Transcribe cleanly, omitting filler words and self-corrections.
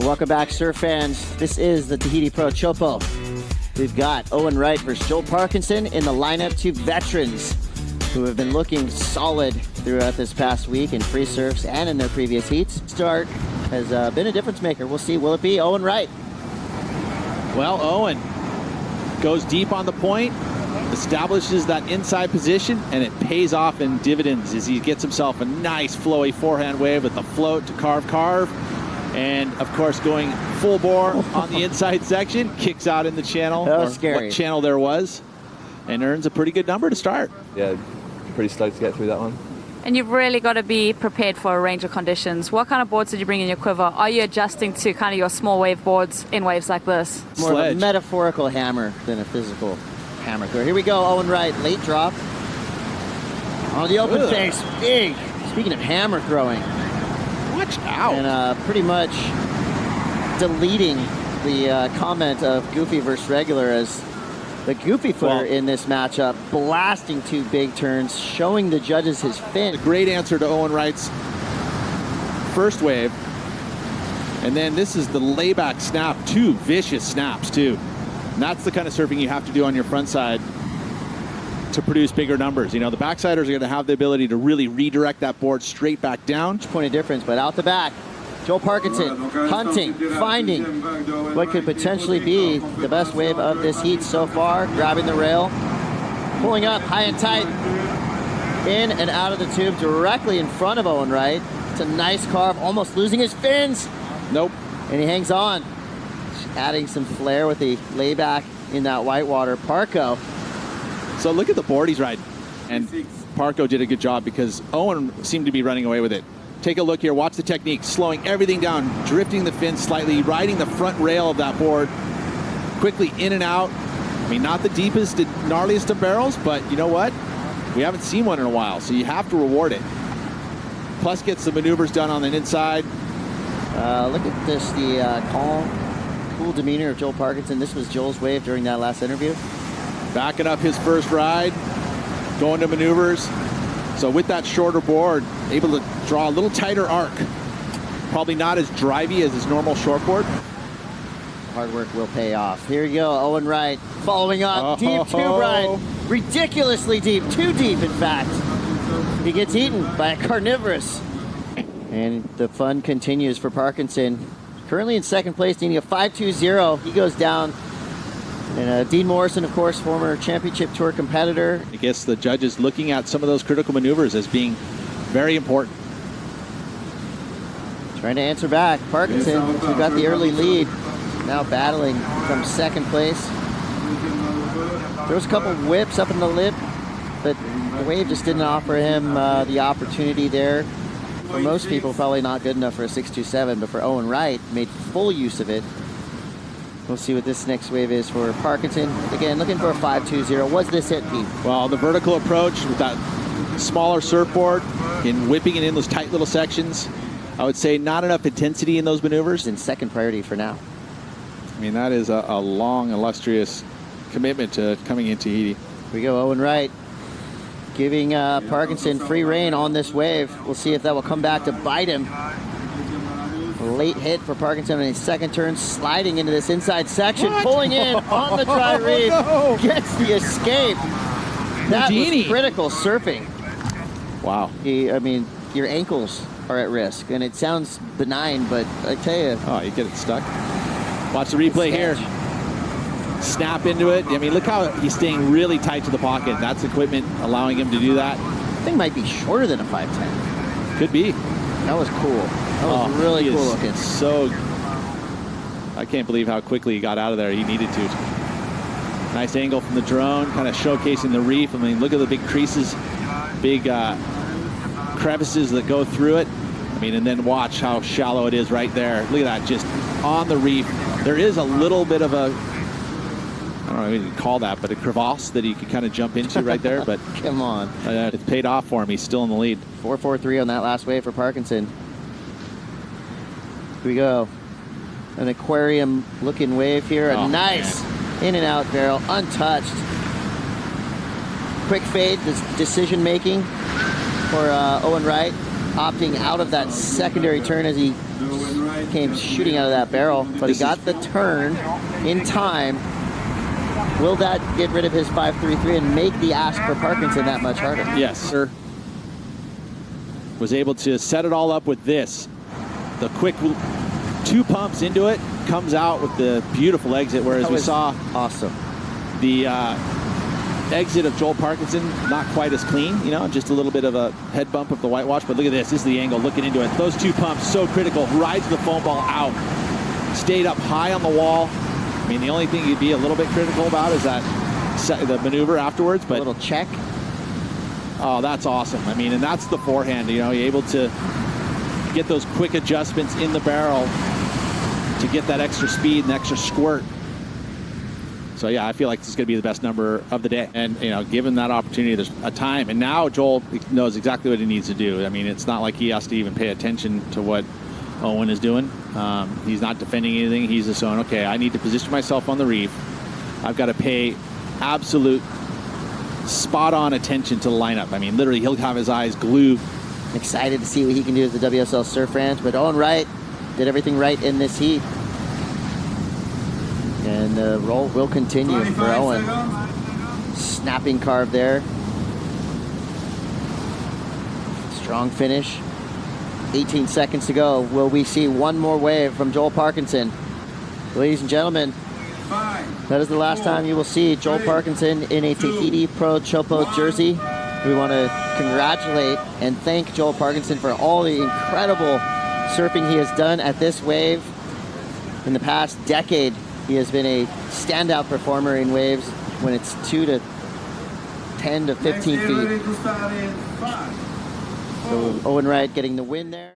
Welcome back, surf fans. This is the Tahiti Pro Teahupo'o. We've got Owen Wright versus Joel Parkinson in the lineup. Two veterans who have been looking solid throughout this past week in free surfs and in their previous heats. Start has been a difference maker. We'll see. Will it be Owen Wright? Well, Owen goes deep on the point, establishes that inside position, and it pays off in dividends as he gets himself a nice flowy forehand wave with the float to carve. And, of course, going full bore on the inside section, kicks out in the channel. That was scary. What channel there was, and earns a pretty good number to start. Yeah, pretty stoked to get through that one. And you've really got to be prepared for a range of conditions. What kind of boards did you bring in your quiver? Are you adjusting to kind of your small wave boards in waves like this? More of a metaphorical hammer than a physical hammer throw. Here we go, Owen Wright, late drop. On the open face, big. Speaking of hammer throwing. Watch out. And pretty much deleting the comment of goofy versus regular as the goofy footer in this matchup, blasting two big turns, showing the judges his fin. A great answer to Owen Wright's first wave. And then this is the layback snap, two vicious snaps too. And that's the kind of surfing you have to do on your front side to produce bigger numbers. You know, the backsiders are going to have the ability to really redirect that board straight back down. Point of difference, but out the back. Joel Parkinson hunting, finding what could potentially be the best wave of this heat so far. Grabbing the rail, pulling up high and tight, in and out of the tube directly in front of Owen Wright. It's a nice carve, almost losing his fins. Nope. And he hangs on, adding some flair with the layback in that whitewater. Parko. So look at the board he's riding. And Parko did a good job because Owen seemed to be running away with it. Take a look here, watch the technique, slowing everything down, drifting the fin slightly, riding the front rail of that board, quickly in and out. I mean, not the deepest, gnarliest of barrels, but you know what? We haven't seen one in a while, so you have to reward it. Plus gets the maneuvers done on the inside. Look at this, the calm, cool demeanor of Joel Parkinson. This was Joel's wave during that last interview. Backing up his first ride, going to maneuvers. So with that shorter board, able to draw a little tighter arc. Probably not as drivey as his normal short board. Hard work will pay off. Here you go, Owen Wright, following up, deep tube ride. Ridiculously deep, too deep in fact. He gets eaten by a carnivorous. And the fun continues for Parkinson. Currently in second place, needing a 5.20. He goes down. And Dean Morrison, of course, former championship tour competitor. I guess the judges looking at some of those critical maneuvers as being very important. Trying to answer back. Parkinson, who got the early lead, now battling from second place. There was a couple whips up in the lip, but the wave just didn't offer him the opportunity there. For most people, probably not good enough for a 6.27, but for Owen Wright, made full use of it. We'll see what this next wave is for Parkinson. Again, looking for a 5.20. What's this hit, Pete? Well, the vertical approach with that smaller surfboard and whipping it in those tight little sections. I would say not enough intensity in those maneuvers. In second priority for now. I mean, that is a long, illustrious commitment to coming into Tahiti. Here we go, Owen Wright. Giving Parkinson free rein on this wave. We'll see if that will come back to bite him. Late hit for Parkinson in his second turn, sliding into this inside section, pulling in on the dry reef, gets the escape. That was critical surfing. Wow. I mean, your ankles are at risk, and it sounds benign, but I tell you. Oh, you get it stuck. Watch the replay here. Snap into it. I mean, look how he's staying really tight to the pocket. That's equipment allowing him to do that. I think might be shorter than a 5.10. Could be. That was cool. That was really cool looking. So, I can't believe how quickly he got out of there. He needed to. Nice angle from the drone, kind of showcasing the reef. I mean, look at the big creases, big crevices that go through it. I mean, and then watch how shallow it is right there. Look at that, just on the reef. There is a little bit of a, I don't know what you can call that, but a crevasse that he could kind of jump into right there. But come on. It's paid off for him. He's still in the lead. 4.43 on that last wave for Parkinson. Here we go. An aquarium-looking wave here. A nice in and out barrel, untouched. Quick fade, this decision-making for Owen Wright, opting out of that secondary turn as he he came shooting out of that barrel, but he got the turn in time. Will that get rid of his 5.33 and make the ask for Parkinson that much harder? Yes, sir. Was able to set it all up with this. The quick 2 pumps into it, comes out with the beautiful exit, whereas we saw awesome. The exit of Joel Parkinson, not quite as clean, you know, just a little bit of a head bump of the whitewash, but look at this. This is the angle, looking into it. Those 2 pumps, so critical. Rides the foam ball out. Stayed up high on the wall. I mean, the only thing you'd be a little bit critical about is the maneuver afterwards, but a little check. Oh, that's awesome. I mean, and that's the forehand, you know, you're able to get those quick adjustments in the barrel to get that extra speed and extra squirt. So yeah, I feel like this is going to be the best number of the day. And, you know, given that opportunity, there's a time. And now Joel knows exactly what he needs to do. I mean, it's not like he has to even pay attention to what Owen is doing. He's not defending anything. He's just saying, okay, I need to position myself on the reef. I've got to pay absolute spot-on attention to the lineup. I mean, literally, he'll have his eyes glued. Excited to see what he can do as the WSL Surf Ranch. But Owen Wright did everything right in this heat. And the roll will continue for Owen. Snapping carve there. Strong finish. 18 seconds to go. Will we see one more wave from Joel Parkinson? Ladies and gentlemen, that is the last time you will see Joel Parkinson in a Tahiti Pro Teahupo'o jersey. We want to congratulate and thank Joel Parkinson for all the incredible surfing he has done at this wave. In the past decade, he has been a standout performer in waves when it's 2 to 10 to 15 feet. So Owen Wright getting the win there.